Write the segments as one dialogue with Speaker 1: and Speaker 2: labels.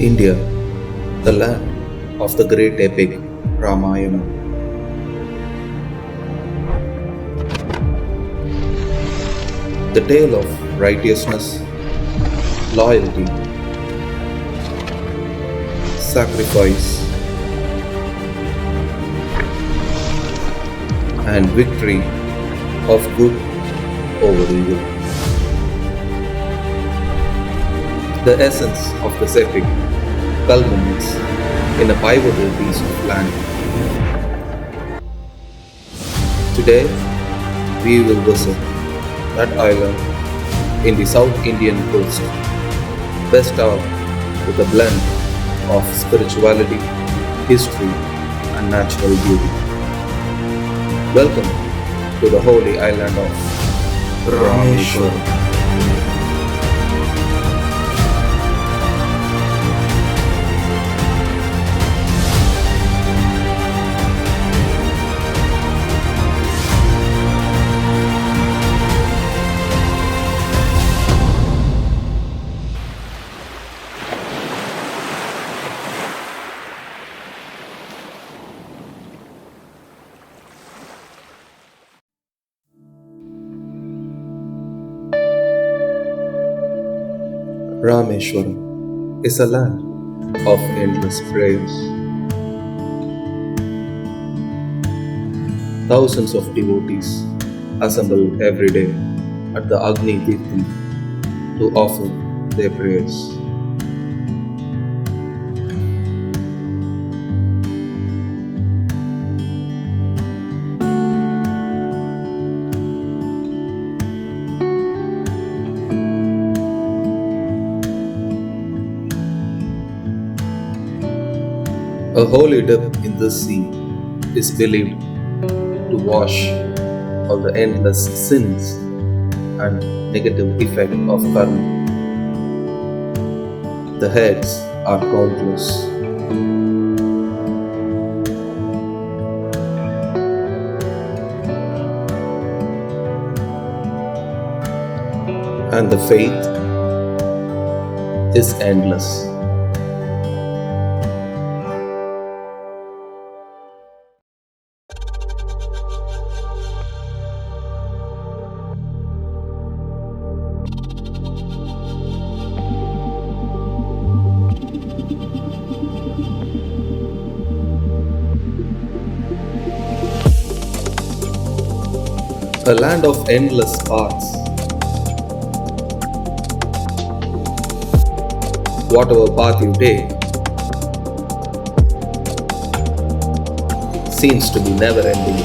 Speaker 1: India, the land of the great epic Ramayana. The tale of righteousness, loyalty, sacrifice, and victory of good over evil. The essence of this epic culminates in a pivotal piece of land. Today, we will visit that island in the South Indian coast, best out with a blend of spirituality, history, and natural beauty. Welcome to the holy island of Rameswaram. Rameswaram is a land of endless prayers. Thousands of devotees assemble every day at the Agni Tirthi to offer their prayers. A holy dip in this sea is believed to wash all the endless sins and negative effect of karma. The heads are countless. And the faith is endless. A land of endless paths. Whatever path you take seems to be never ending.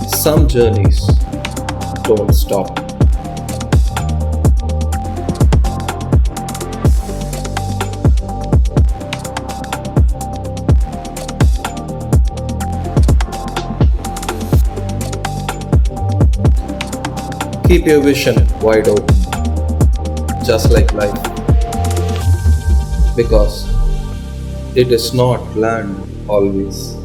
Speaker 1: Some journeys don't stop. Keep your vision wide open, just like life, because it is not land always.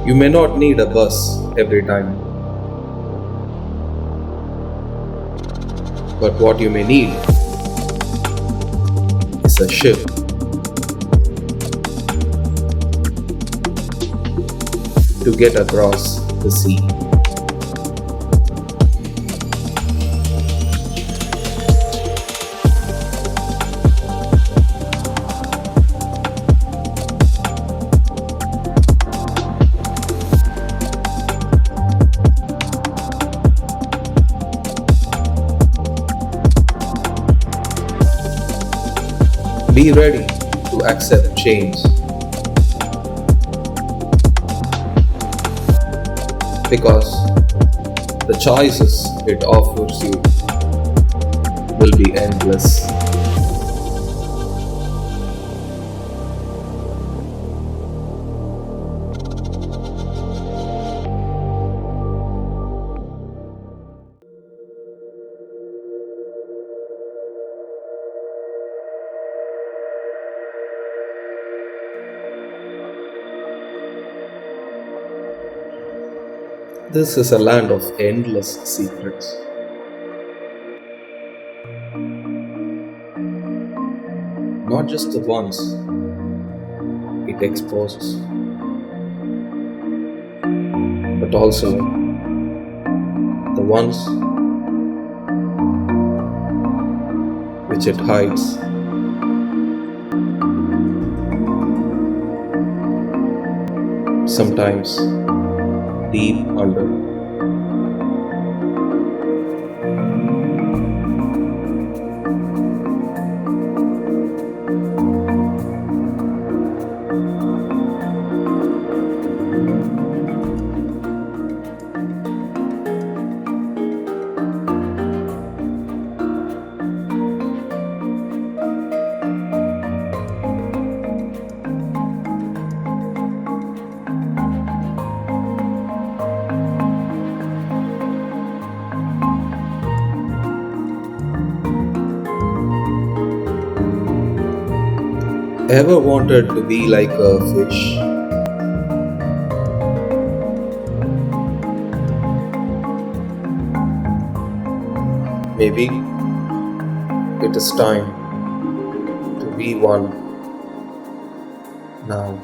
Speaker 1: You may not need a bus every time, but what you may need is a ship to get across the sea. Be ready to accept change, because the choices it offers you will be endless. This is a land of endless secrets. Not just the ones it exposes, but also the ones which it hides. Sometimes deep under. Ever wanted to be like a fish? Maybe it is time to be one now.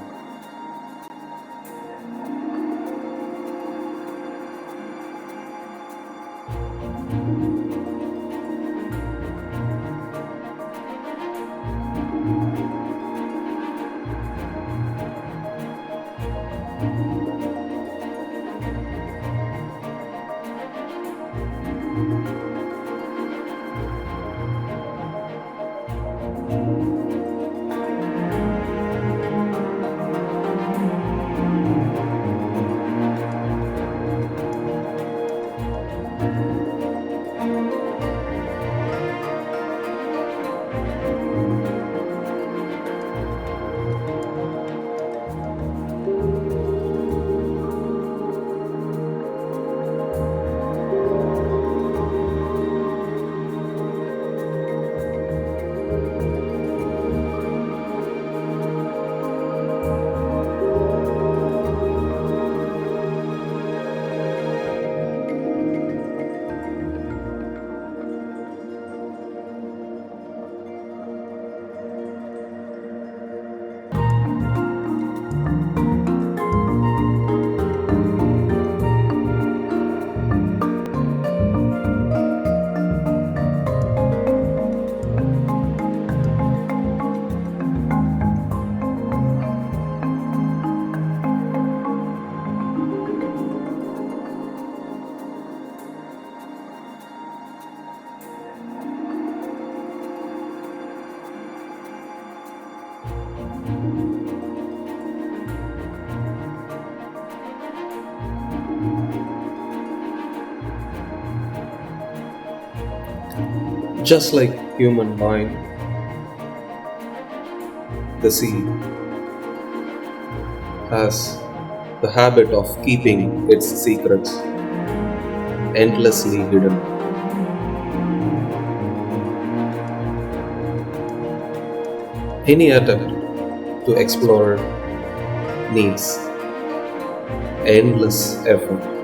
Speaker 1: Just like human mind, the sea has the habit of keeping its secrets endlessly hidden. Any attempt to explore needs endless effort.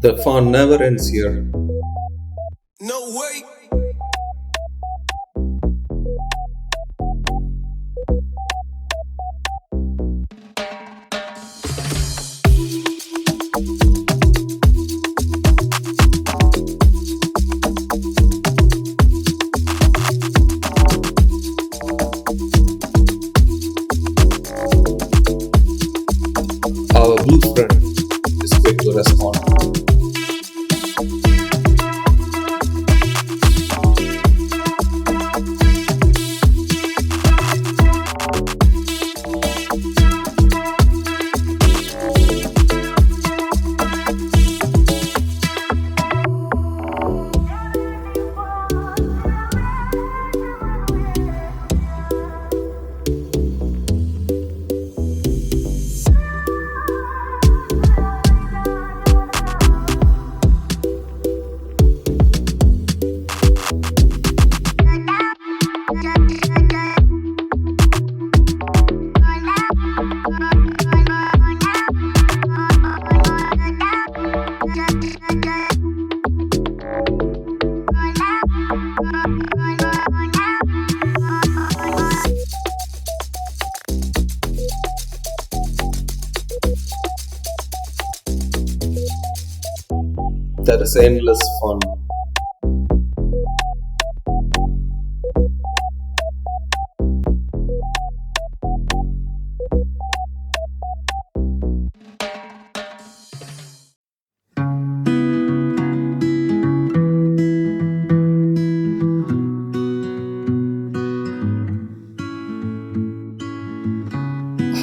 Speaker 1: The fun never ends here.
Speaker 2: No way.
Speaker 1: Our blue friend is quick to respond. is endless fun.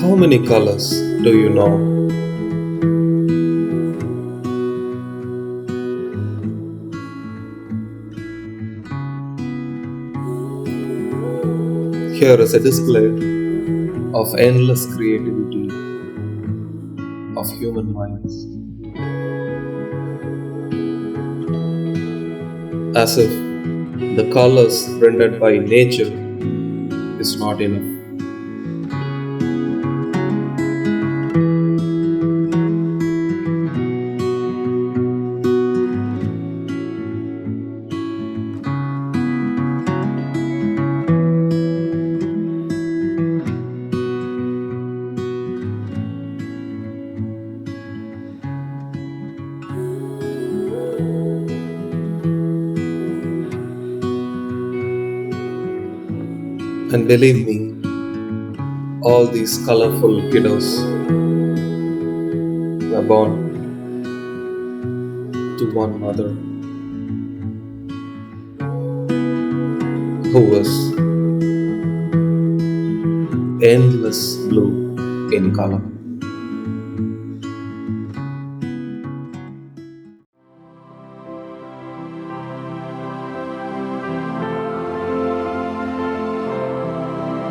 Speaker 1: How many colors do you know? Here is a display of endless creativity of human minds. As if the colors rendered by nature is not enough. And believe me, all these colorful kiddos were born to one mother who was endless blue in color.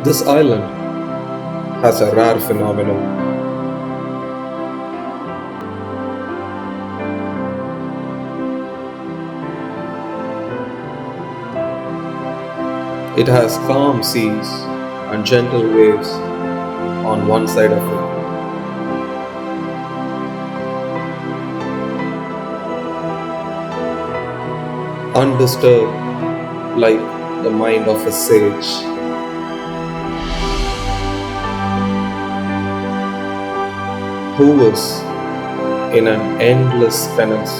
Speaker 1: This island has a rare phenomenon. It has calm seas and gentle waves on one side of it. Undisturbed like the mind of a sage. Who was in an endless penance.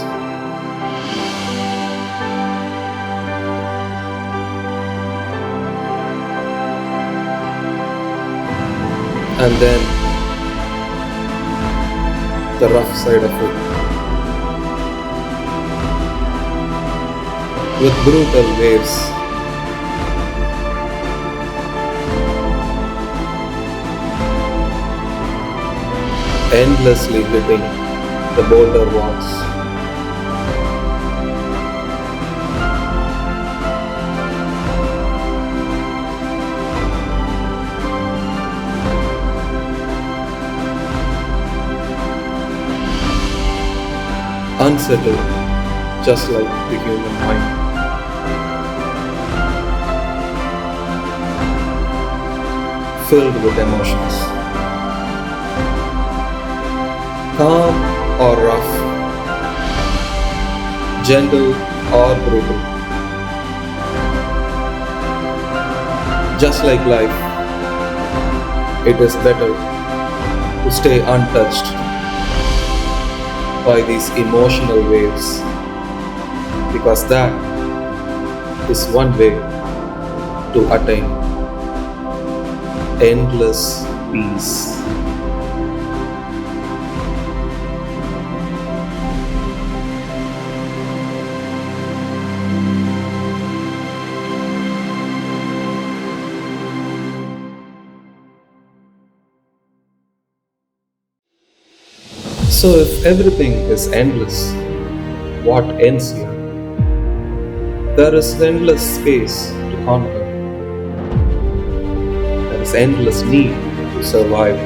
Speaker 1: And then the rough side of it, with brutal waves. Endlessly hitting the boulder walls. Unsettled, just like the human mind. Filled with emotions. Calm or rough, gentle or brutal. Just like life, it is better to stay untouched by these emotional waves, because that is one way to attain endless peace. So if everything is endless, what ends here? There is endless space to conquer. There is endless need to survive.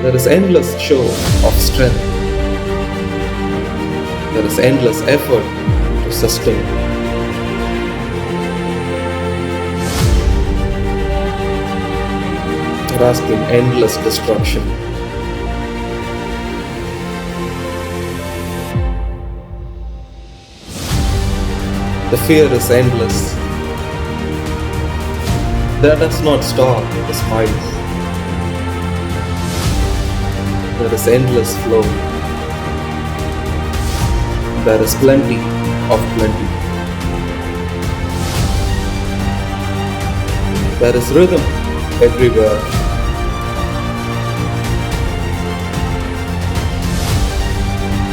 Speaker 1: There is endless show of strength. There is endless effort to sustain. There has been endless destruction. The fear is endless. That does not stop the smiles. There is endless flow There is plenty of plenty. There is rhythm everywhere.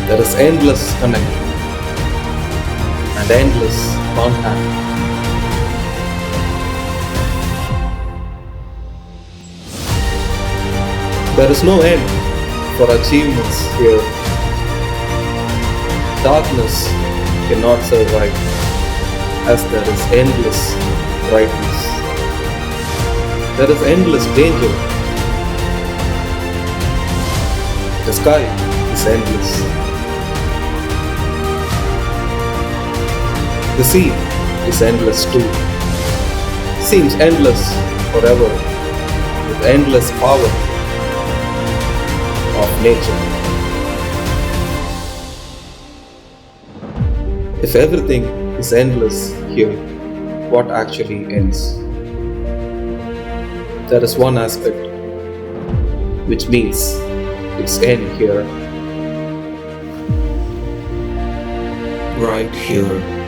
Speaker 1: There is endless connection and endless contact. There is no end for achievements here. Darkness cannot survive as there is endless brightness. There is endless danger. The sky is endless. The sea is endless too. Seems endless forever with endless power of nature. If everything is endless here, what actually ends? There is one aspect which means its end here.
Speaker 2: Right here.